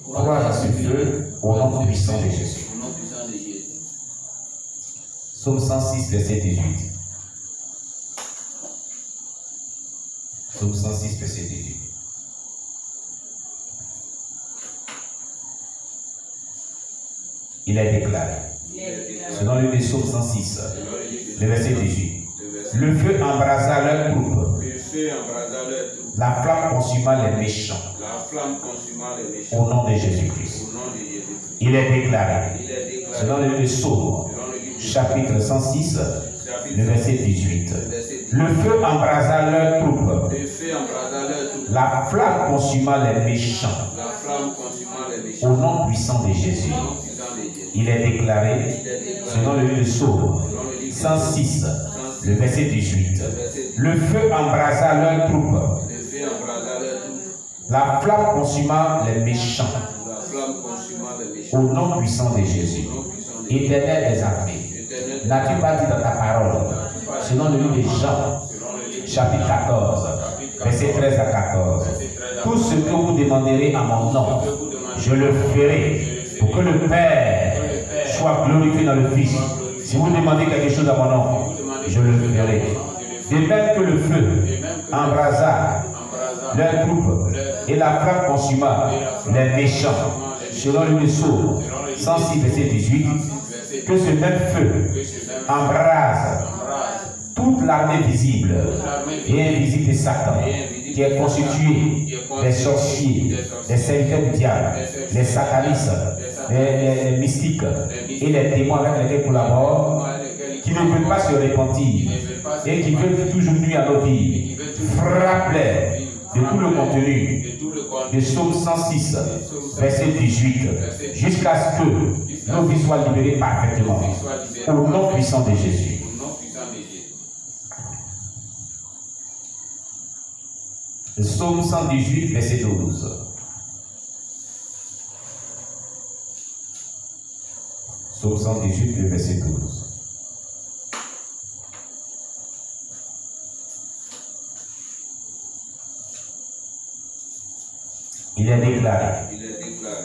Croire à ce feu au nom puissant de Jésus. Psaume 106, verset 18. Psaume 106, verset 18. Il est déclaré, selon le psaume 106, le verset 18. Le feu embrasa leur troupe. La flamme consuma les méchants. Au nom de Jésus-Christ. Il est déclaré, selon le psaume, chapitre 106, le verset 18. Le feu embrasa leur troupe. La flamme consuma les méchants. Au nom puissant de Jésus. Il est déclaré, selon le psaume 106, le verset 18. Le feu embrasa leur troupe. La flamme consuma les méchants. Au nom puissant de Jésus. Éternel des armées, n'as-tu pas dit dans ta parole, selon le livre de Jean, chapitre 14, verset 13 à 14, tout ce que vous demanderez à mon nom, je le ferai pour que le Père soit glorifié dans le Fils. Si vous demandez quelque chose à mon nom, je le ferai. De même que le feu embrasa leur troupe et la flamme consuma les méchants, selon le psaume 106, verset 18, que ce même feu embrase toute l'armée visible et invisible de Satan, qui est constituée des sorciers, des serviteurs du diable, des satanistes, des mystiques et les démons avec lesquels collaborent, qui ne veulent pas se repentir et qui veulent toujours nuire à nos vies. Frappe-les de tout le contenu de Psaume 106, verset 18, jusqu'à ce que nos vies soient libérées parfaitement. Au nom puissant de Jésus. Le Psaume 118, verset 12. Psaume 118, le verset 12. Il est déclaré,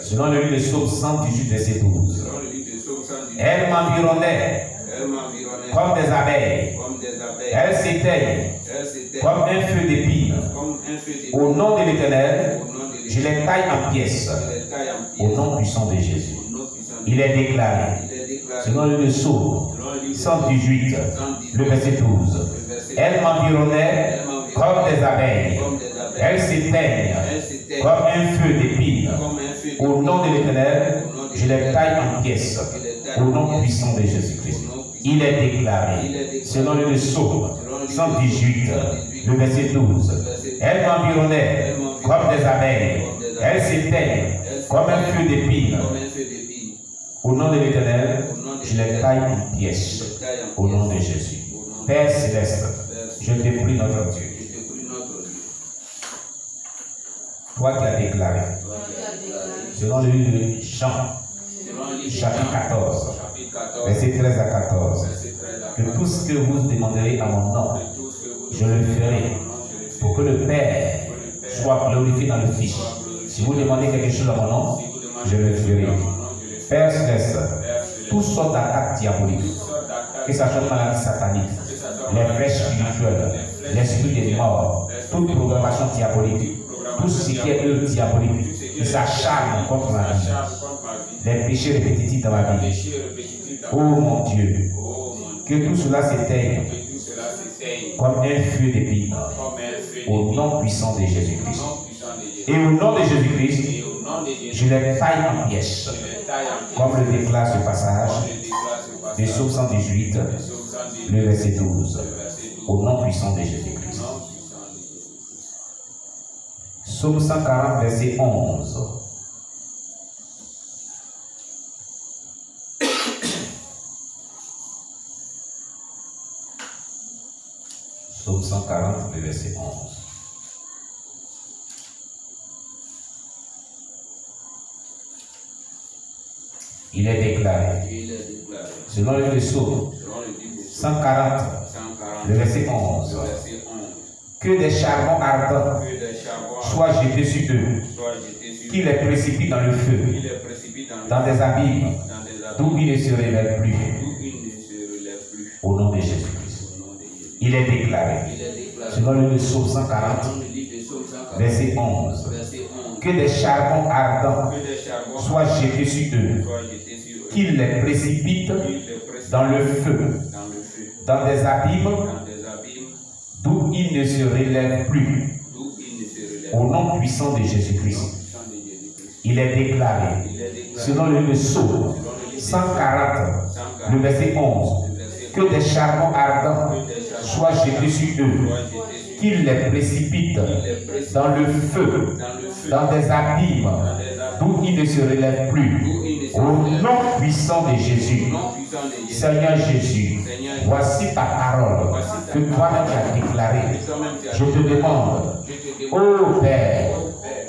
selon le livre de Psaume 118, verset 12. Elles m'environnaient comme des abeilles. Elles s'éteignent comme un feu d'épines. Au nom de l'Éternel, je les taille en pièces. Au nom puissant de Jésus. Il est déclaré, selon le Psaume 118, le verset 12. Elles m'environnaient comme des abeilles. Elles s'éteignent comme un feu d'épines. Au nom de l'Éternel, je les taille en pièces. Au nom puissant de Jésus-Christ. Il est déclaré, selon le psaume 118, le verset 12. Elles m'environnaient comme des abeilles. Elles s'éteignent comme un feu d'épines. Au nom de l'Éternel, je les taille en pièces. Au nom de Jésus. Père céleste, je te prie notre Dieu. Toi qui as déclaré, selon le livre de Jean, chapitre 14, verset 13 à 14, que tout ce que vous demanderez à mon nom, je le ferai pour que le Père soit glorifié dans le Fils. Si vous demandez quelque chose à mon nom, je le ferai. Père céleste, toutes sortes d'attaques diaboliques, que ce soit maladie satanique, les flèches spirituelles, l'esprit des morts, toute programmation diabolique, tout ce qui est œuvre diabolique, qui s'acharne contre ma vie, les péchés répétitifs dans ma vie. Oh mon Dieu, que tout cela s'éteigne comme un feu d'épines au nom puissant de Jésus-Christ. Et au nom de Jésus-Christ, je les taille en pièces, comme le déclare ce passage de Psaume 118, le verset 12, au nom puissant de Jésus-Christ. Psaume 140, verset 11. Psaume 140, verset 11. Il est déclaré, selon le psaume 140, le verset 11, que des charbons ardents soient jetés sur eux qu'il les précipite dans le feu, dans des abîmes, d'où il ne se révèle plus. Au nom de Jésus-Christ. Il est déclaré, selon le psaume 140, verset 11, que des charbons ardents soient jetés sur eux, qu'il les précipite dans le feu, dans des abîmes, d'où ils ne se relèvent plus. Au nom puissant de Jésus-Christ. Il est déclaré, selon le psaume 140, le verset 11, que des charbons ardents soient jetés sur eux, qu'ils les précipitent dans le feu, dans des abîmes, d'où ils ne se relèvent plus. Au nom puissant de Jésus. Seigneur Jésus, voici ta parole que toi-même tu as déclarée. Je te demande, ô Père,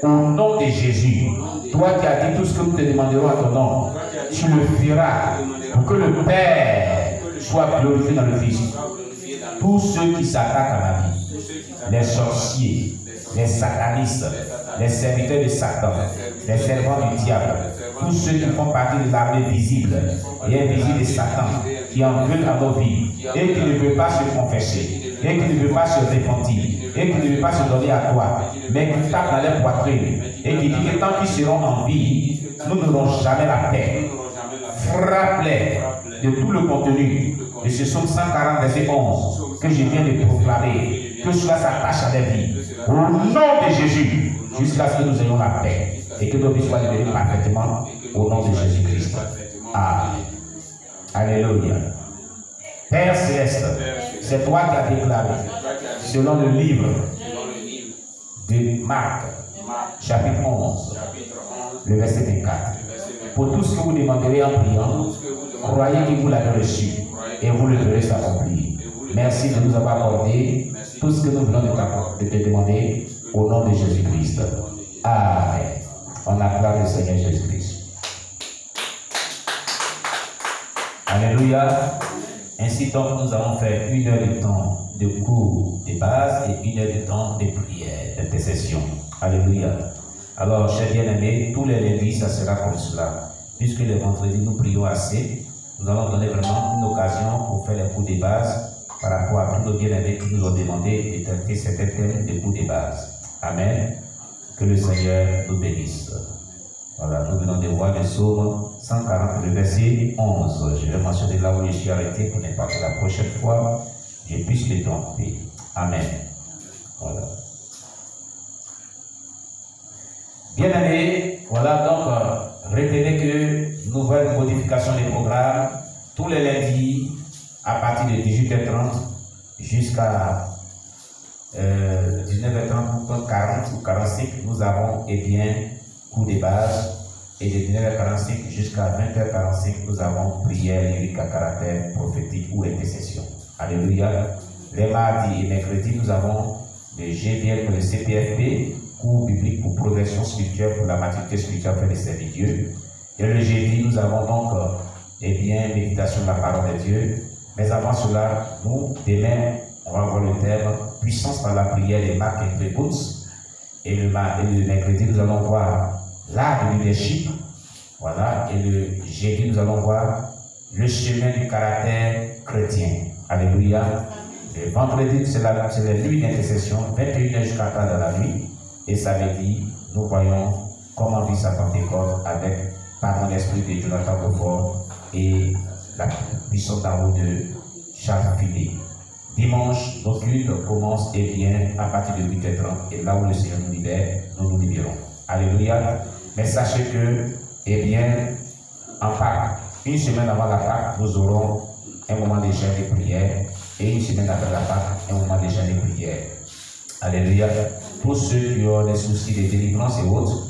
au nom de Jésus, toi qui as dit tout ce que nous te demanderons à ton nom, tu le feras pour que le Père soit glorifié dans le Fils. Tous ceux qui s'attaquent à ma vie, les sorciers, les satanistes, les serviteurs de Satan, les servants du diable, tous ceux qui font partie de l'armée visible et invisible de Satan, qui en veulent à nos vies et qui ne veulent pas se confesser, et qui ne veulent pas se repentir, et qui ne veulent pas se donner à toi, mais qui tapent dans les poitrines et qui disent que tant qu'ils seront en vie, nous n'aurons jamais la paix. Frappe-les de tout le contenu de ce psaume 140, verset 11, que je viens de proclamer, que cela s'attache à des vies. Au nom de Jésus, jusqu'à ce que nous ayons la paix et que nos vies soient libérées parfaitement au nom de Jésus-Christ. Amen. Alléluia. Père Céleste, c'est toi qui as déclaré, selon le livre de Marc, chapitre 11, le verset 24. Pour tout ce que vous demanderez en priant, croyez que vous l'avez reçu et vous le verrez s'accomplir. Merci de nous avoir accordé tout ce que nous venons de te demander au nom de Jésus-Christ. Amen. On acclame le Seigneur Jésus-Christ. Alléluia. Ainsi donc, nous avons fait 1 heure de temps de cours de base et 1 heure de temps de prière, d'intercession. Alléluia. Alors, chers bien-aimés, tous les lundis, ça sera comme cela. Puisque les vendredis, nous prions assez, nous allons donner vraiment une occasion pour faire les cours de base par rapport à tous nos bien-aimés qui nous ont demandé de traiter certains thèmes de cours de base. Amen. Que le Seigneur nous bénisse. Voilà, nous venons de voir le psaume 140, le verset 11. Je vais mentionner là où je suis arrêté pour ne pas que la prochaine fois, je puisse les tromper. Amen. Voilà. Bien aimé, voilà donc, retenez que nouvelle modification des programmes, tous les lundis, à partir de 18h30 jusqu'à 19h30, 40 ou 45, nous avons, eh bien, cours de base, et de 19h45 jusqu'à 20h45, nous avons prière lyrique à caractère prophétique ou intercession. Alléluia. Les mardis et mercredis, nous avons le GVL pour le CPFP, cours biblique pour progression spirituelle, pour la maturité spirituelle, pour les servir Dieu. Et le jeudi, nous avons donc, eh bien, méditation de la parole de Dieu. Mais avant cela, nous, demain, on va voir le thème puissance par la prière des marques et précoces. Et le mercredi, nous allons voir l'art de leadership. Voilà. Et le jeudi, nous allons voir le chemin du caractère chrétien. Alléluia. Le vendredi, c'est la nuit d'intercession, 21h jusqu'à 4h dans la nuit. Et samedi, nous voyons comment vit sa Pentecôte avec, par mon esprit de Jonathan Beaufort et la puissance d'amour de Charles Filet. Dimanche, nos cultes commencent et bien à partir de 8h30 et là où le Seigneur nous libère, nous nous libérons. Alléluia. Mais sachez que, eh bien, en Pâques, une semaine avant la Pâques, nous aurons un moment de jeûne de prière et une semaine après la Pâques, un moment de jeûne de prière. Alléluia. Tous ceux qui ont des soucis de délivrance et autres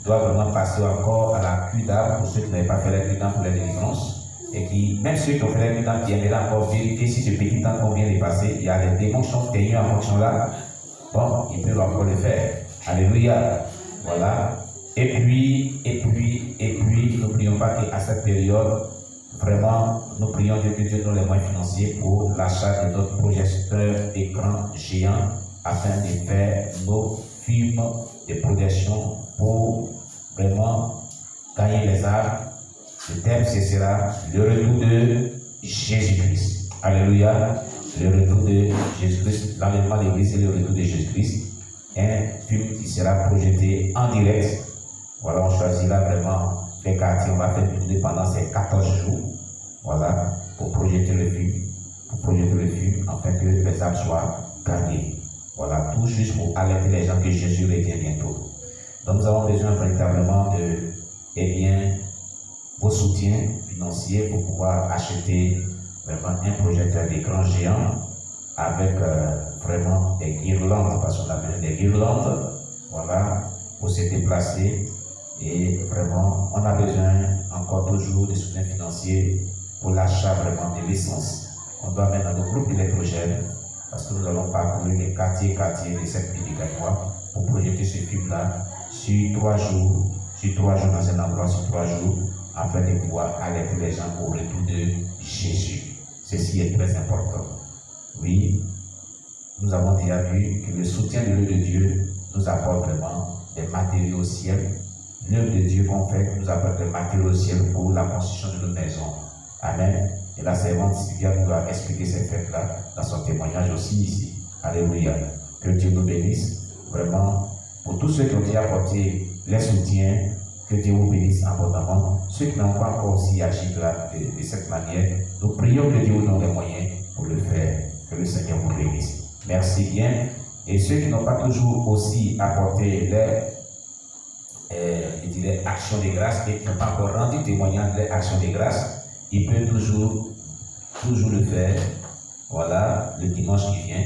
doivent vraiment passer encore à la cuite d'âme pour ceux qui n'avaient pas fait la cuite d'âme pour la délivrance. Et qui, même ceux qui ont fait la cuite d'âme, qui aimeraient encore vérifier si ce petit temps qu'on vient de passer, il y a des démons qui sont tenus en fonction là. Bon, ils peuvent encore le faire. Alléluia. Voilà. Et puis, n'oublions pas qu'à cette période, vraiment, nous prions Dieu que Dieu donne les moyens financiers pour l'achat de notre projecteur écran géant afin de faire nos films de projection pour vraiment gagner les âmes. Le thème, ce sera le retour de Jésus-Christ. Alléluia. Le retour de Jésus-Christ, l'enlèvement de l'Église et le retour de Jésus-Christ. Un film qui sera projeté en direct. Voilà, on choisira vraiment les quartiers. On va faire tourner pendant ces 14 jours. Voilà, pour projeter le film. Afin que les âmes soient gagnées. Voilà, tout juste pour alerter les gens que Jésus revient bientôt. Donc nous avons besoin véritablement de, vos soutiens financiers pour pouvoir acheter vraiment un projecteur d'écran géant avec vraiment des guirlandes, parce qu'on a besoin des guirlandes, voilà, pour se déplacer. Et vraiment, on a besoin encore toujours de soutien financier pour l'achat vraiment de l'essence. On doit mettre dans nos groupes électrogènes, parce que nous allons parcourir les quartiers de cette ville de Gagnois pour projeter ce film-là sur 3 jours, dans un endroit sur 3 jours, afin de pouvoir alerter les gens au retour de Jésus. Ceci est très important. Oui, nous avons déjà vu que le soutien de l'œuvre de Dieu nous apporte vraiment des matériaux au ciel. L'œuvre de Dieu qu'on fait nous apporte des matériaux au ciel pour la construction de nos maisons. Amen. Et la servante Sylvia nous a expliqué cette fête-là dans son témoignage aussi ici. Alléluia. Que Dieu nous bénisse. Vraiment, pour tous ceux qui ont déjà apporté les soutiens, que Dieu vous bénisse abondamment. Ceux qui n'ont pas encore aussi agi de cette manière, nous prions que Dieu vous donne les moyens pour le faire. Que le Seigneur vous bénisse. Merci bien. Et ceux qui n'ont pas toujours aussi apporté les actions de grâce et qui n'ont pas encore rendu témoignage des actions de grâce, ils peuvent toujours le faire. Voilà, le dimanche qui vient.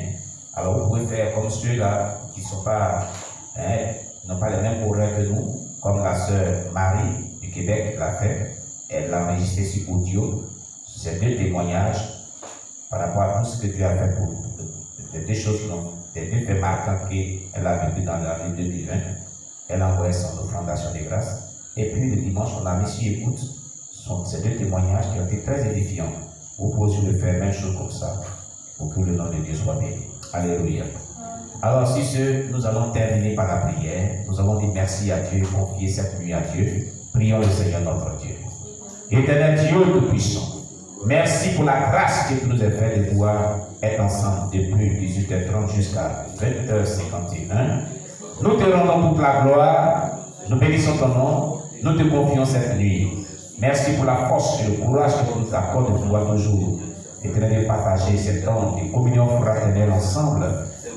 Alors vous pouvez faire comme ceux-là qui n'ont pas les mêmes horaires que nous, comme la sœur Marie du Québec l'a fait. Elle l'a enregistré sur audio. C'est 2 témoignages par rapport à tout ce que tu as fait pour les 2 choses, les 2 faits marquants qu'elle a vécu dans l'année 2020. Elle a envoyé son offrande d'action de grâce. Et puis le dimanche, on a mis sur écoute ces 2 témoignages qui ont été très édifiants. Vous pouvez le faire même chose comme ça, pour que le nom de Dieu soit béni. Alléluia. Alors, sur ce, nous allons terminer par la prière. Nous allons dire merci à Dieu, confier cette nuit à Dieu. Prions le Seigneur notre Dieu. Éternel Dieu Tout-Puissant, merci pour la grâce que tu nous as fait de pouvoir être ensemble depuis 18h30 jusqu'à 20h51. Nous te rendons toute la gloire, nous bénissons ton nom, nous te confions cette nuit. Merci pour la force et le courage que tu nous accordes de pouvoir toujours éternel partager cet temps de communion fraternelle ensemble.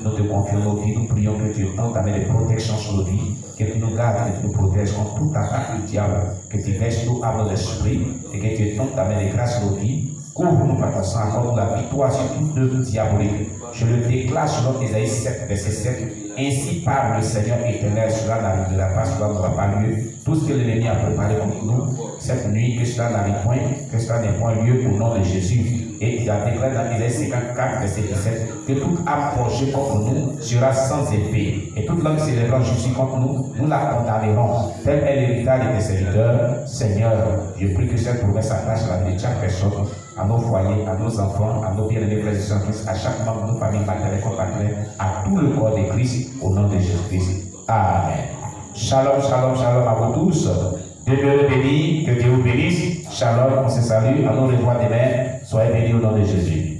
Nous te confions nos vies, nous prions que tu tentes d'amener des protections sur nos vies, que tu nous gardes, que tu nous protèges contre toute attaque du diable, que tu verses nous à nos esprits et que tu tentes d'amener des grâces sur nos vies. Couvre-nous par ton sang, accorde-nous la victoire sur toute œuvre diabolique. Je le déclare selon Ésaïe 7, verset 7. Ainsi parle le Seigneur éternel, cela n'arrivera pas, cela n'aura pas lieu. Tout ce que l'ennemi a préparé contre nous, cette nuit, que cela n'arrive point, que cela n'ait point lieu au nom de Jésus. Et il a déclaré dans Ésaïe 54, verset 17, que toute âme projetée contre nous sera sans effet. Et toute langue célébrant Jésus contre nous, nous la condamnerons. Tel est l'héritage de tes serviteurs. Seigneur, je prie que cette promesse s'attache à la vie de chaque personne, à nos foyers, à nos enfants, à nos bien-aimés frères et sœurs, à chaque membre de nos familles maternelles, compaternelles, à tout le corps de Christ, au nom de Jésus-Christ. Amen. Shalom, shalom, shalom à vous tous. Demeurez bénis, que Dieu vous bénisse. Shalom, on se salue. À nous revoir demain. Soyez bénis au nom de Jésus.